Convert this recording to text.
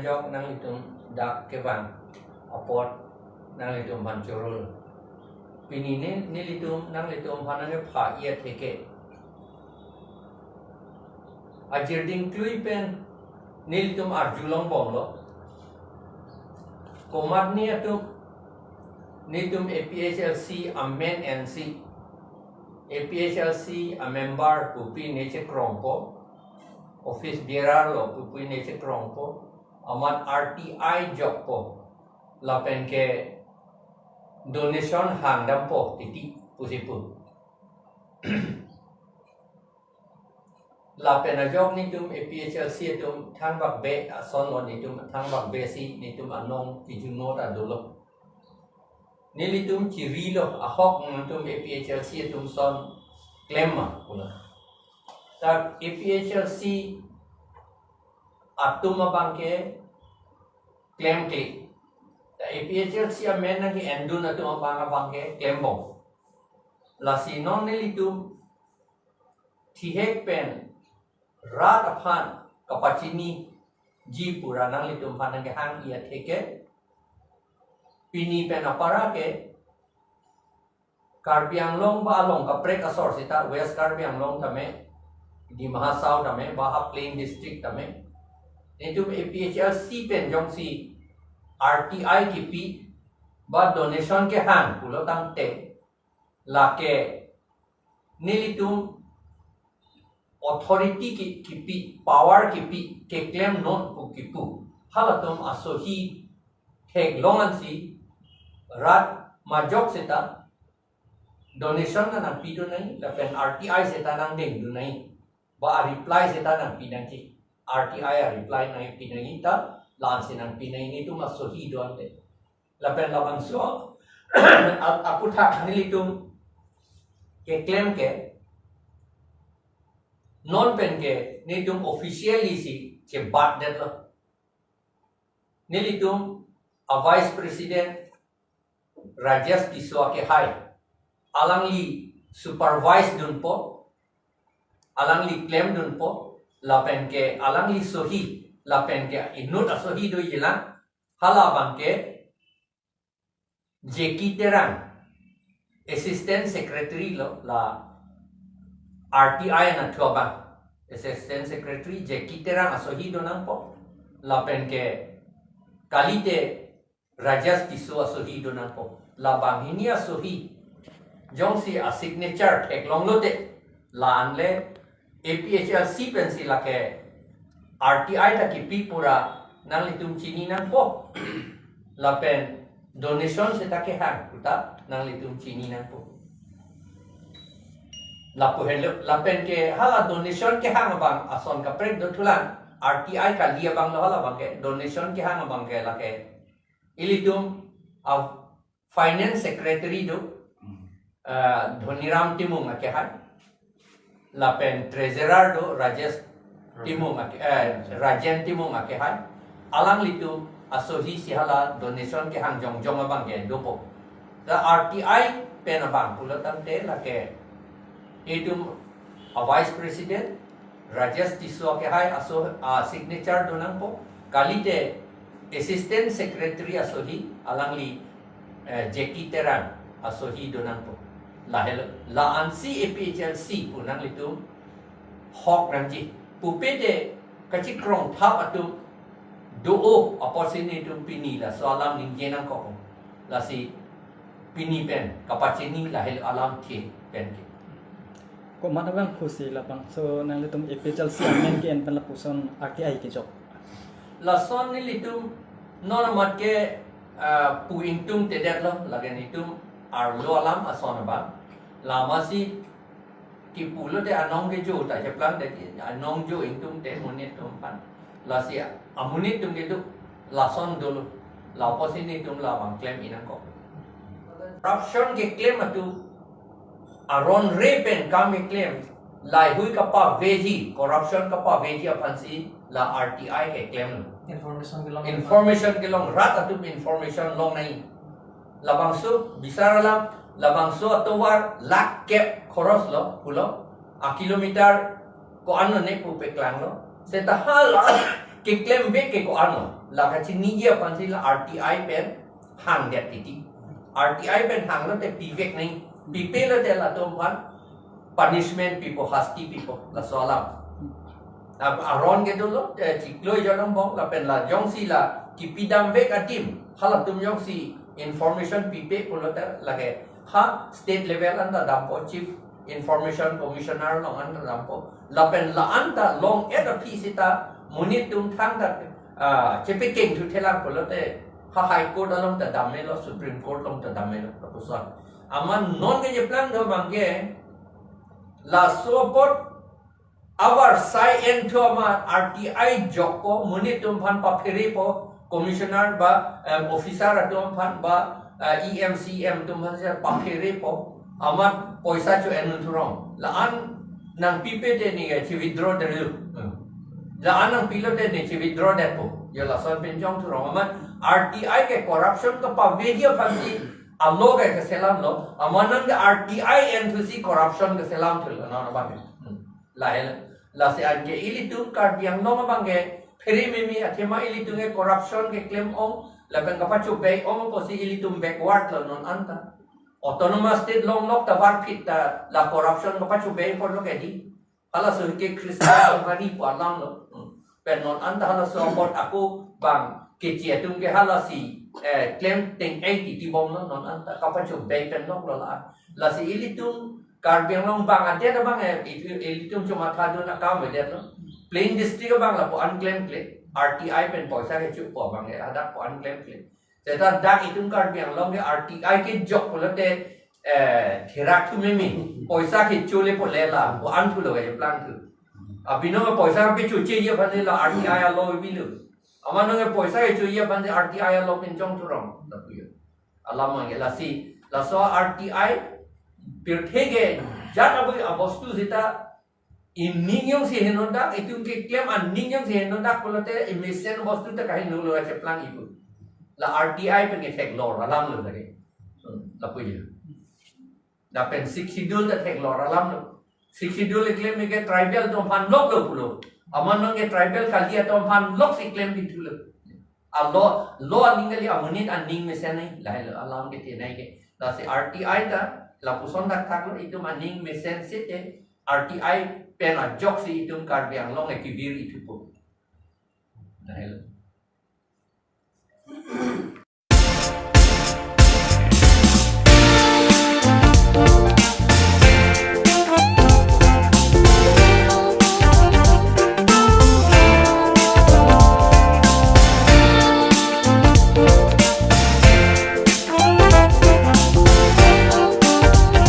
jok nang litum dak kevang apot nang litum mancurul pini ni litum nang litum hanane pha ia theke ajirding klui pen ni litum arjulong bonglo komat ni atum nitum APHLC amen NC APHLC a member pupi neche krongpo office bearer lo pupi neche krongpo amat RTI job po lapen ke donation hangdam po titi pusipu lapen a job nitum APHLC tum thang bak be ason lo nitum thang bak be si nitum anong tijunot adolo nilitum cirilo ahok nitum APHLC tum son klema pula tak APHLC atum abangke claim klik ta APHLC amen nang endun atum abangke claim bong la sinon nilitum thihek pen rat aphan kapachini ji pura nang litum phanang ke hang ia theke pini pen apara ke Karbiang long ba long kaprek asor sita West Karbiang long tame di Mahasau tame Bahak Plain District tame itu APHLC pen jong si RTI kipi ba donation ke han pulo tang te la ke nilitum authority kipi power kipi ke claim non ku kipu halatum asohi hek longan si rat majok seta donation na nang pido nai lapen RTI seta nang ding du nai ba reply seta nang pinang ki RTI a reply nai pinang ita lan sinang pinang ni tu masohi don te lapen labang so aputhak nilitum ke claim ke non pen ke nitum officially si che bat det lo nilitum a vice president Rajas Kiswa ke hai alangli supervise dun po alangli claim dun po lapen ke alangli sohi lapen ke inut asohi do yela halabang ke jeki terang assistant secretary lo la RTI na thobang assistant secretary jeki terang asohi do nang po lapen ke kalite Rajas Kiswa sohi do nang po labang hinia sohi jong si a signature ek long lote la anle APHLC pensi la ke RTI ta ki pi pura nang litum chini nang po la pen donation se ta ke hang puta nang litum chini nang po la po hello la pen ke hala donation ke hang bang ason ka prek do thulan RTI ka lia bang lo hala bang ke donation ke hang bang ke la ke ilitum a finance secretary do Dhoniram Timung ake hai lapen treasurer do Rajesh Timung ake Rajan Timung ake hai alang litu asohi sihala donation ke hang jong jong abang ke dopo the RTI pen abang pulatan te la ke itum a vice president Rajesh Tiswa ke hai aso signature do nang po kalite assistant secretary asohi alangli Jeki Terang asohi do nang po la ansi APHLC punang litum hok ranji pupede kacik krong thap atum do opportunity tum pini la so alam ning jenang ko la si pini pen kapachini la hel alam ke pen ke ko manabang khusi la bang so nang litum APHLC amen ke en pen la puson RTI ke job la son ni litum non mat ke puingtum tedet lo lagen itum ar lo alam ason ba lama si ki pulo de anong ke jo ta japlan de anong jo intum te monit tum pan la si amunit tum ke tu la son dolo la posini tum la bang claim inang ko corruption ke claim atu aron repen kam claim lai hui ka pa veji corruption ka pa veji apansi la RTI ke claim information ke long rat atu information long nai labang su bisara lam labang su atowar lak kep khoros lo pulo a kilometer ko ano ne pu pe klang lo se ta hal ke claim be ke ko ano la ka chin ni ye pan si la RTI pen hang det ti RTI pen hang lo te pivek nei pipe lo te la tom pan punishment people husky people la solam aron ke dulu cikloi jangan bong la pen la jong si la kipidam vek atim hala tum jong si information pipe pulo ter lage ha state level anda dampo chief information commissioner long anda dampo la pen la anda long eta pisita munit tum thang ta chepe king tu thela pulo te ha high court along ta damelo supreme court long ta damelo proposal aman non ke plan do bangke la support our side and to ama RTI joko munit tum phan pa pheri po commissioner ba officer tum phan ba EMCM tum phan sa pa pheri po ama poisa chu enu thurong la an nang pipe de ni chi withdraw de lu la an nang pilo de ni chi withdraw de po yo la son pen jong thurong ama RTI ke corruption ka pa vegia phan si allo ke selam lo amanang ke RTI and to si corruption ke selam thul na ba la se anje ili tu kar yang no bange pheri mimi athema ili tu nge corruption ke claim ong la kan ka pachu be ong ko si ili tu backward lo non anta autonomous state long nok ta var fit ta la corruption ka pachu be ko lo ke di hala sur ke kristian ngani pa lang lo pen non anta hala so bot aku bang ke chia tum ke hala si claim ting 80 ti bom non anta ka pachu be pen nok lo la si ili tu kar biang long bang ade da bang elitum cuma thadu na kam de no plain district bang la po unclaim claim RTI pen poisa ke chu po bang ada po unclaim claim seta dak itum kar biang long ke RTI ke jok po te therak tu memi poisa ke chu le po le la po an thu lo ke plan tu abino me poisa ke chu che ye bhan la RTI lo bi lu amano ke poisa ke chu ye bhan RTI lo pen chong tu rong ta pu ye alama ke la si la so RTI Pirthege jana bagi abostu zita inningyong si henondak itu ke claim anningyong si henondak polate emission bostu ta kahin nulo ache plan ibu la RTI pen effect lor alam lo lagi la puji la pen 6 schedule ta effect lor alam lo 6 schedule claim ke tribal to fan lok lo pulo aman ke tribal kali to fan lok si claim bitu lo a lo aningali amunit anning mesen nai la alam ke tenai ke la si RTI ta la puson dak thak lo itu maning mesen sit RTI pen a jok si itu kar biang long e kibir itu po. Nah,